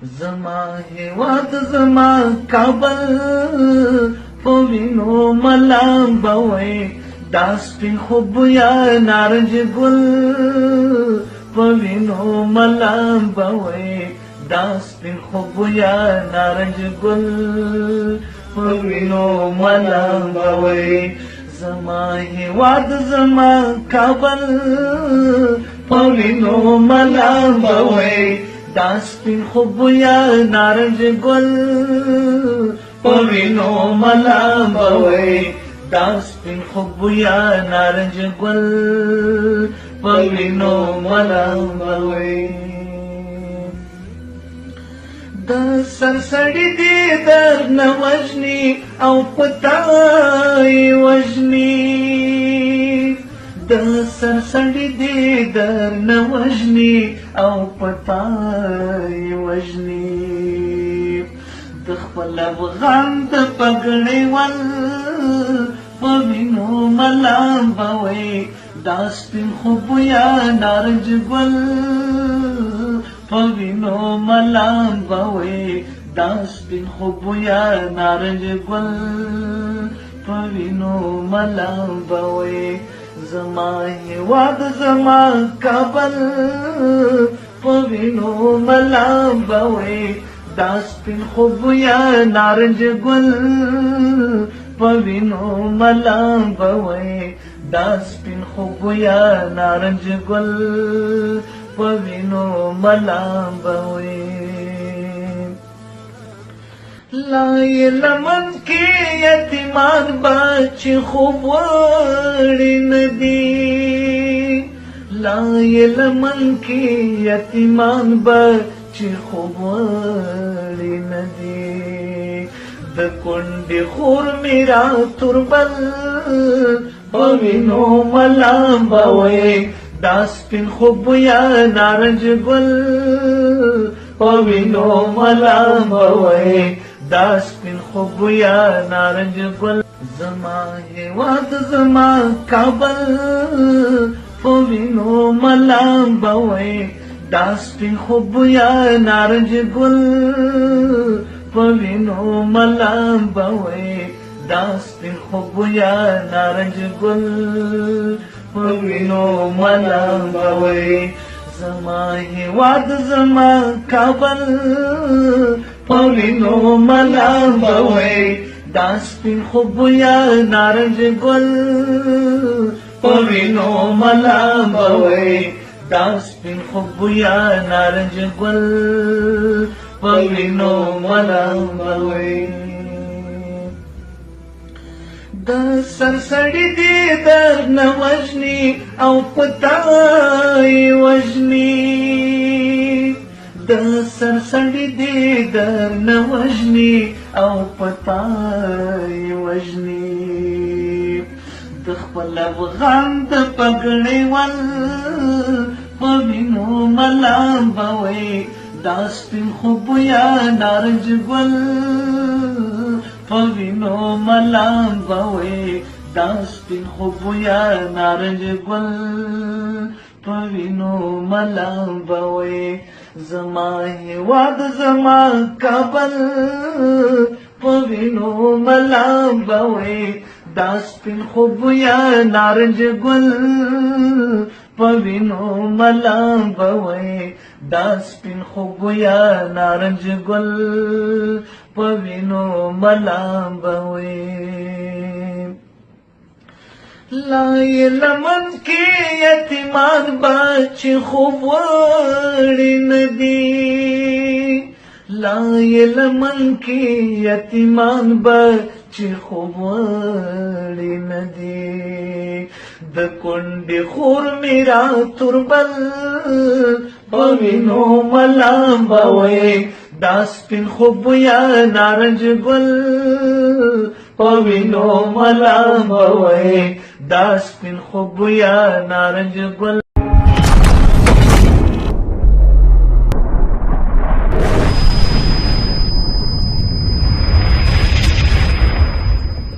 زما هیواد زما کابل په وینو ملام بوي دا سپین خوب یا نارنج ګل په وینو ملام بوي دا سپین خوب یا نارنج ګل په وینو ملام بوي زما هیواد زما کابل په وینو ملام بوي دا سپین خوب یا نارنج ګل په وینو ملام بوي دا سپین خوب یا نارنج ګل په وینو ملام بوي د سرسړی دې در نه وژني او پتاي وژني د سرسړی دې در نه وژني او پتاي وژني د خپل افغان د پګړې ول په وینو ملام بوي دا سپین خوب یا نارنج ګل په وینو ملام بوي دا سپین خوب یا نارنج ګل په وینو ملام بوي زما هیواد زما کابل په وینو ملام بوي دا سپین خوب یا نارنج ګل په وینو ملام بوي دا سپین خوب یا نارنج ګل په وینو ملام بوي لای لمن کې یتیمان بچي خوب وړي ندي لای لمن کې یتیمان بچي خوب وړي ندي د کونډې خور میرا تربل په وینو ملام بوي دا سپین خوب یا نارنج ګل په وینو ملام بوي دا سپین خوب یا نارنج ګل زما هیواد زما کابل په وینو ملام بوي دا سپین خوب یا نارنج ګل په وینو ملام بوي دا سپین خوب یا نارنج ګل په وینو ملام بوي زما هیواد زما کابل په وینو ملام بوي دا سپین خوب یا نارنج ګل په وینو ملام بوي دا سپین خوب یا نارنج ګل په وینو ملام بوي د سرسړی دې در نه وژني او پتاي وژني د سرسړی دې در نه وژني او پتاي وژني د خپل افغان د پګړې ول په وینو ملام بوي دا سپین خوب یا نارنج ګل په وینو ملام بوي دا سپین خوب یا نارنج ګل په وینو ملام بوي زما هیواد زما کابل په وینو ملام بوي دا سپین خوب یا نارنج ګل په وینو ملام بوي دا سپین خوب یا نارنج ګل په وینو ملام بوي لای لمن کې یتیمان بچي خوب وړي ندي لای لمن کې یتیمان بچي خوب وړي ندي د کونډې خور میرا تربل په وینو ملام بوي دا سپین خوب یا نارنج ګل په وینو ملام بوي دا سپین خوب یا نارنج ګل